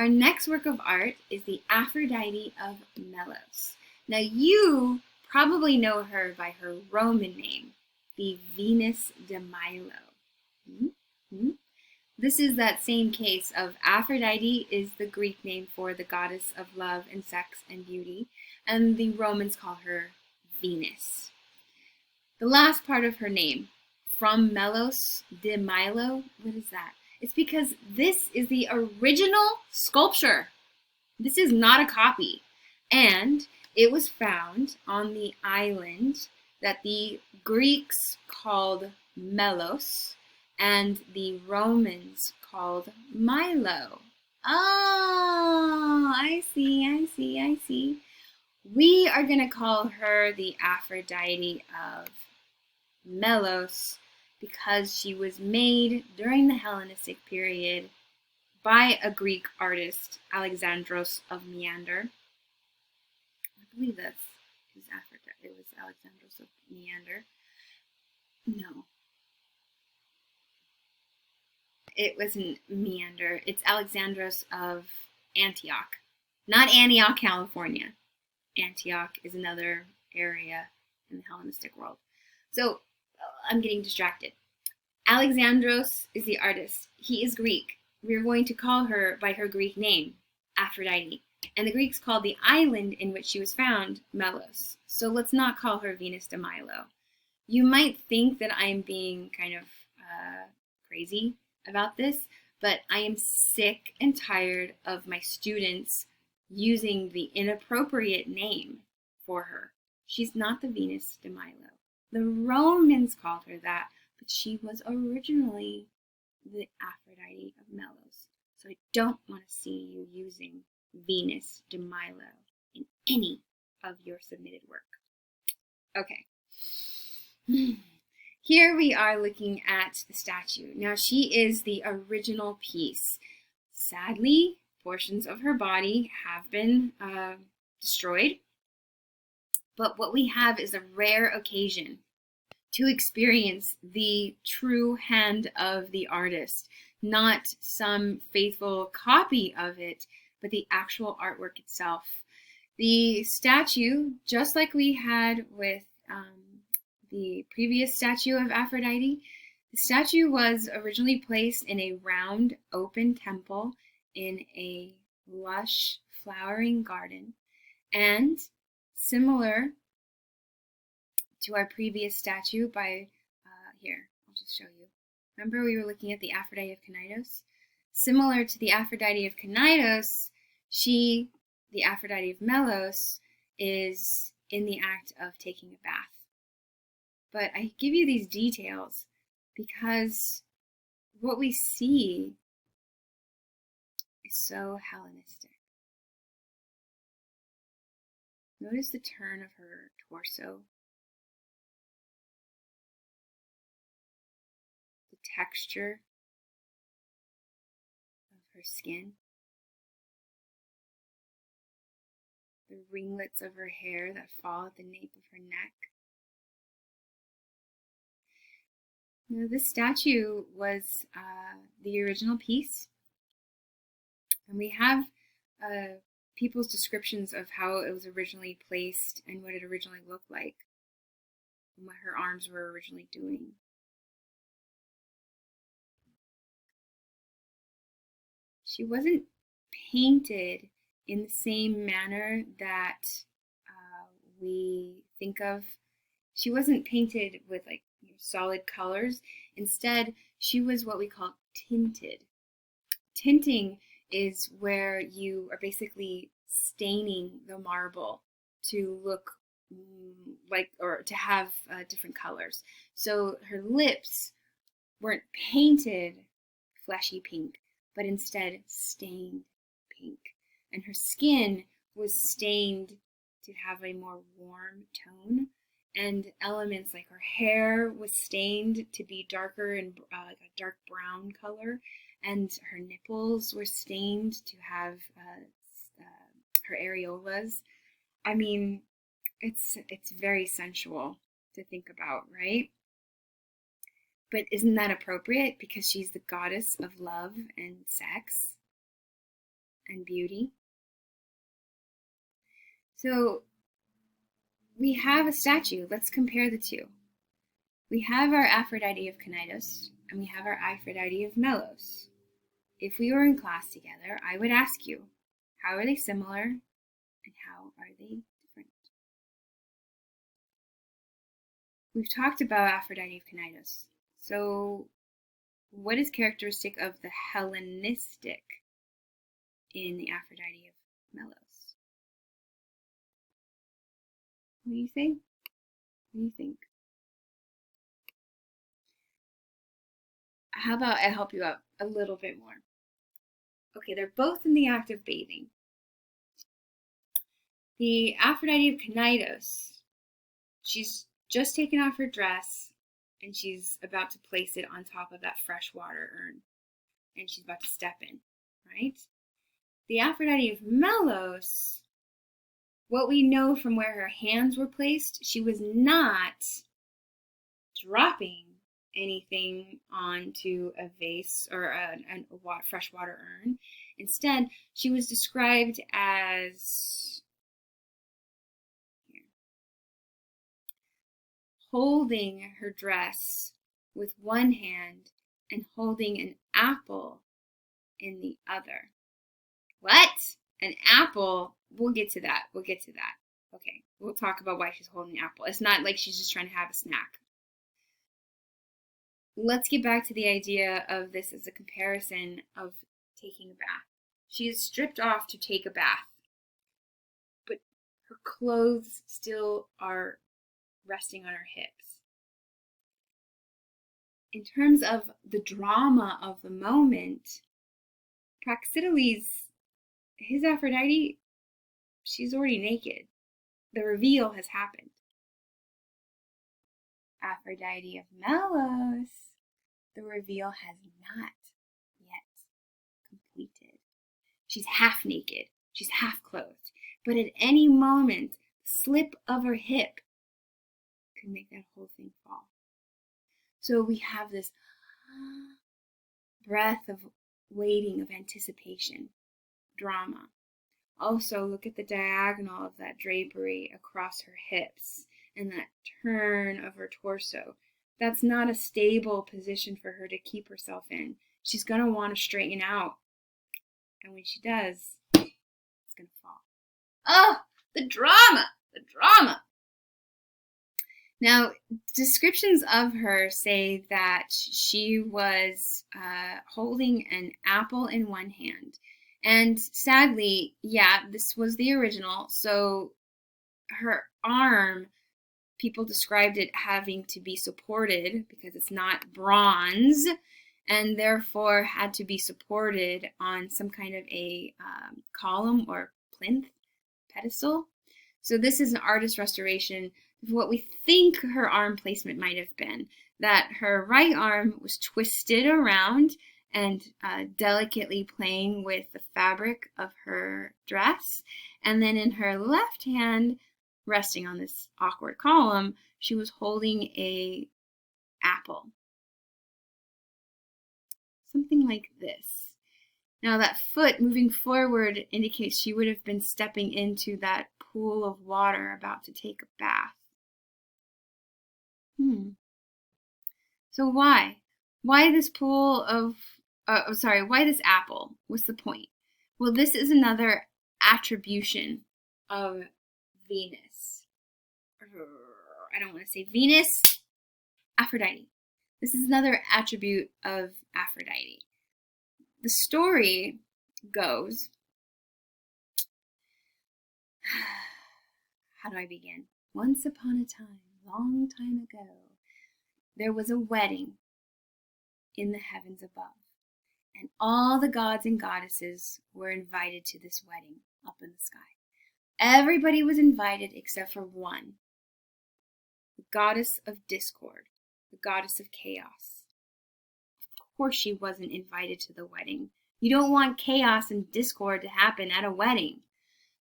Our next work of art is the Aphrodite of Melos. Now, you probably know her by her Roman name, the Venus de Milo. Mm-hmm. This is that same case of Aphrodite is the Greek name for the goddess of love and sex and beauty, and the Romans call her Venus. The last part of her name, from Melos de Milo, what is that? It's because this is the original sculpture. This is not a copy. And it was found on the island that the Greeks called Melos and the Romans called Milo. Oh, I see. We are going to call her the Aphrodite of Melos because she was made during the Hellenistic period by a Greek artist, Alexandros of Meander. I believe that is Aphrodite. It was Alexandros of Meander. No. It wasn't Meander. It's Alexandros of Antioch. Not Antioch, California. Antioch is another area in the Hellenistic world. So I'm getting distracted. Alexandros is the artist. He is Greek. We're going to call her by her Greek name, Aphrodite. And the Greeks called the island in which she was found Melos. So let's not call her Venus de Milo. You might think that I'm being kind of crazy about this, but I am sick and tired of my students using the inappropriate name for her. She's not the Venus de Milo. The Romans called her that, but she was originally the Aphrodite of Melos. So I don't want to see you using Venus de Milo in any of your submitted work. Okay. Here we are looking at the statue. Now she is the original piece. Sadly, portions of her body have been destroyed. But what we have is a rare occasion to experience the true hand of the artist, not some faithful copy of it, but the actual artwork itself. The statue, just like we had with the previous statue of Aphrodite, the statue was originally placed in a round, open temple in a lush, flowering garden, and similar to our previous statue by, here, I'll just show you. Remember we were looking at the Aphrodite of Cnidus? Similar to the Aphrodite of Cnidus, the Aphrodite of Melos, is in the act of taking a bath. But I give you these details because what we see is so Hellenistic. Notice the turn of her torso, the texture of her skin, the ringlets of her hair that fall at the nape of her neck. Now, this statue was the original piece, and we have people's descriptions of how it was originally placed and what it originally looked like, and what her arms were originally doing. She wasn't painted in the same manner that we think of. She wasn't painted with like solid colors. Instead, she was what we call tinted. Tinting is where you are basically staining the marble to look like, or to have different colors. So her lips weren't painted fleshy pink, but instead stained pink. And her skin was stained to have a more warm tone. And elements like her hair was stained to be darker and like a dark brown color, and her nipples were stained to have her areolas. I mean, it's very sensual to think about, right? But isn't that appropriate because she's the goddess of love and sex? and beauty. So we have a statue. Let's compare the two. We have our Aphrodite of Cnidus, and we have our Aphrodite of Melos. If we were in class together, I would ask you, how are they similar and how are they different? We've talked about Aphrodite of Cnidus. So what is characteristic of the Hellenistic in the Aphrodite of Melos? What do you think? What do you think? How about I help you out a little bit more? Okay, they're both in the act of bathing. The Aphrodite of Cnidus, she's just taken off her dress and she's about to place it on top of that fresh water urn. And she's about to step in, right? The Aphrodite of Melos, what we know from where her hands were placed, she was not dropping anything onto a vase or a freshwater urn. Instead, she was described as holding her dress with one hand and holding an apple in the other. What? An apple? We'll get to that. Okay, we'll talk about why she's holding the apple. It's not like she's just trying to have a snack. Let's get back to the idea of this as a comparison of taking a bath. She is stripped off to take a bath, but her clothes still are resting on her hips. In terms of the drama of the moment, Praxiteles, his Aphrodite, she's already naked. The reveal has happened. Aphrodite of Melos, the reveal has not yet completed. She's half naked, she's half clothed, but at any moment, the slip of her hip could make that whole thing fall. So we have this breath of waiting, of anticipation, drama. Also, look at the diagonal of that drapery across her hips and that turn of her torso. That's not a stable position for her to keep herself in. She's going to want to straighten out. And when she does, it's going to fall. Oh, the drama! The drama! Now, descriptions of her say that she was holding an apple in one hand. And sadly, yeah, this was the original. So her arm, people described it having to be supported because it's not bronze, and therefore had to be supported on some kind of a column or plinth pedestal. So this is an artist restoration of what we think her arm placement might have been. That her right arm was twisted around and delicately playing with the fabric of her dress. And then in her left hand, resting on this awkward column, she was holding an apple. Something like this. Now that foot moving forward indicates she would have been stepping into that pool of water about to take a bath. So why? Why this pool of, why this apple? What's the point? Well, this is another attribution of Venus. I don't want to say Venus, Aphrodite. This is another attribute of Aphrodite. The story goes, how do I begin? Once upon a time, long time ago, there was a wedding in the heavens above, and all the gods and goddesses were invited to this wedding up in the sky. Everybody was invited except for one, the goddess of discord, the goddess of chaos. Of course she wasn't invited to the wedding. You don't want chaos and discord to happen at a wedding.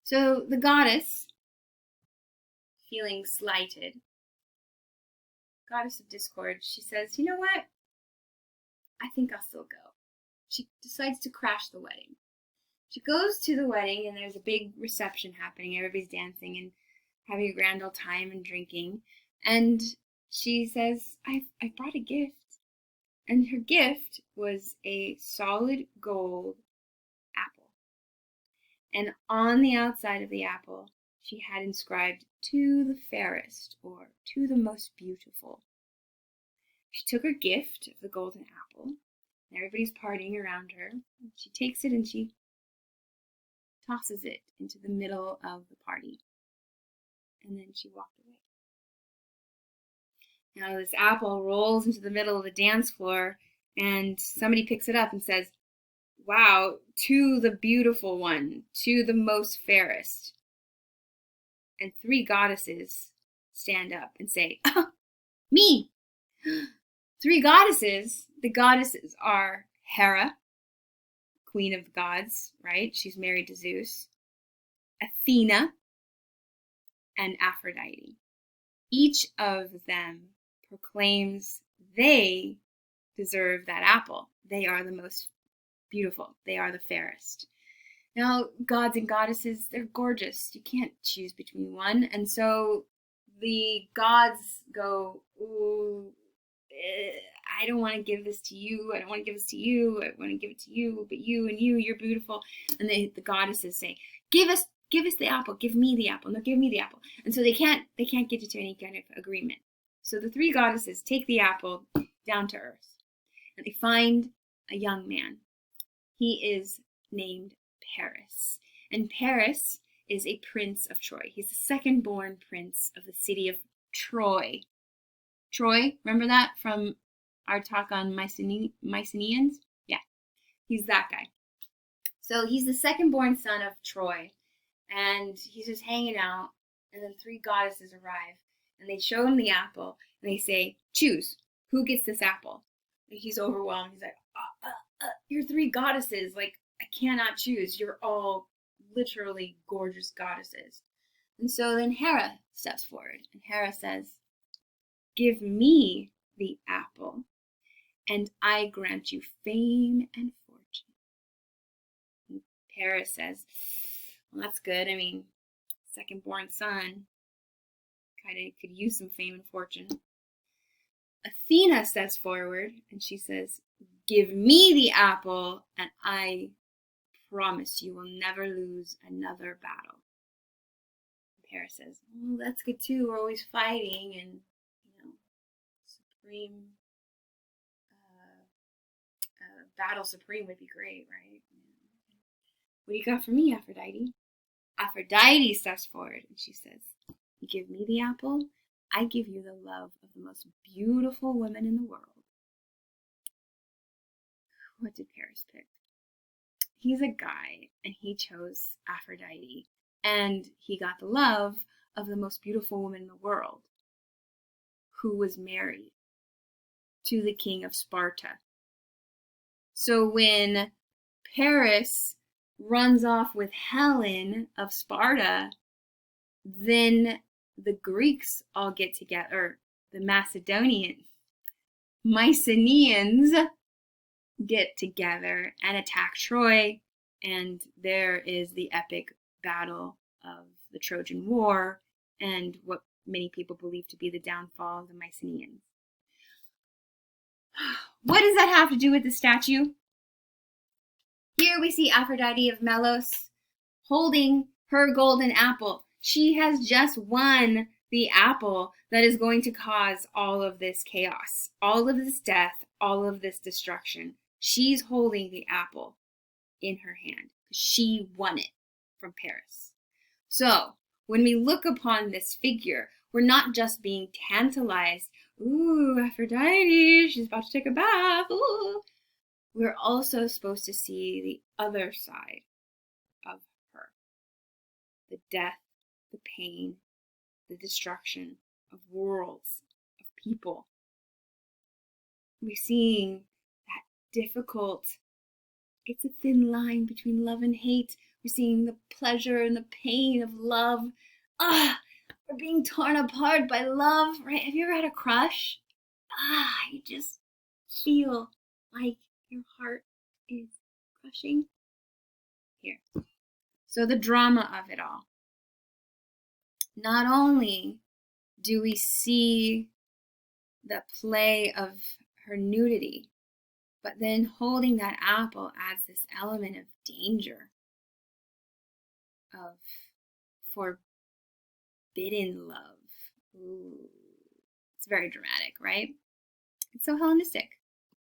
So the goddess, feeling slighted, goddess of discord, she says, you know what? I think I'll still go. She decides to crash the wedding. She goes to the wedding, and there's a big reception happening. Everybody's dancing and having a grand old time and drinking. And she says, I brought a gift. And her gift was a solid gold apple. And on the outside of the apple, she had inscribed, "To the fairest," or "To the most beautiful." She took her gift of the golden apple, and everybody's partying around her. And she takes it and she tosses it into the middle of the party. And then she walked away. Now this apple rolls into the middle of the dance floor, and somebody picks it up and says, "Wow, to the beautiful one, to the most fairest." And 3 goddesses stand up and say, "Oh, me!" 3 goddesses. The goddesses are Hera, queen of the gods, right? She's married to Zeus. Athena, and Aphrodite. Each of them proclaims they deserve that apple. They are the most beautiful. They are the fairest. Now, gods and goddesses, they're gorgeous. You can't choose between one. And so the gods go, "Ooh, I don't want to give this to you. I don't want to give this to you. I want to give it to you, but you and you, you're beautiful." And the goddesses say, give us the apple. Give me the apple. No, give me the apple. And so they can't get to any kind of agreement. So the 3 goddesses take the apple down to earth, and they find a young man. He is named Paris. And Paris is a prince of Troy. He's the second-born prince of the city of Troy. Troy, remember that from our talk on Mycenaeans? Yeah, he's that guy. So he's the second-born son of Troy, and he's just hanging out, and then 3 goddesses arrive, and they show him the apple, and they say, "Choose, who gets this apple?" And he's overwhelmed. He's like, "You're 3 goddesses, like, I cannot choose. You're all literally gorgeous goddesses." And so then Hera steps forward, and Hera says, "Give me the apple, and I grant you fame and fortune." And Paris says, "Well, that's good. I mean, second-born son kind of could use some fame and fortune." Athena steps forward, and she says, "Give me the apple, and I promise you will never lose another battle." And Paris says, "Well, that's good too. We're always fighting, and supreme battle supreme would be great, right? What do you got for me, Aphrodite?" Aphrodite steps forward, and she says, "You give me the apple, I give you the love of the most beautiful woman in the world." What did Paris pick? He's a guy, and he chose Aphrodite, and he got the love of the most beautiful woman in the world, who was married to the king of Sparta. So when Paris runs off with Helen of Sparta, then the Greeks all get together, or the Mycenaeans get together and attack Troy, and there is the epic battle of the Trojan War, and what many people believe to be the downfall of the Mycenaeans. What does that have to do with the statue? Here we see Aphrodite of Melos holding her golden apple. She has just won the apple that is going to cause all of this chaos, all of this death, all of this destruction. She's holding the apple in her hand. She won it from Paris. So when we look upon this figure, we're not just being tantalized. Ooh, Aphrodite, she's about to take a bath. Ooh. We're also supposed to see the other side of her. The death, the pain, the destruction of worlds, of people. We're seeing that difficult, it's a thin line between love and hate. We're seeing the pleasure and the pain of love. We're being torn apart by love, right? Have you ever had a crush? You just feel like your heart is crushing. here. So the drama of it all. Not only do we see the play of her nudity, but then holding that apple adds this element of danger, of forbidden love. Ooh, it's very dramatic, right? It's so Hellenistic.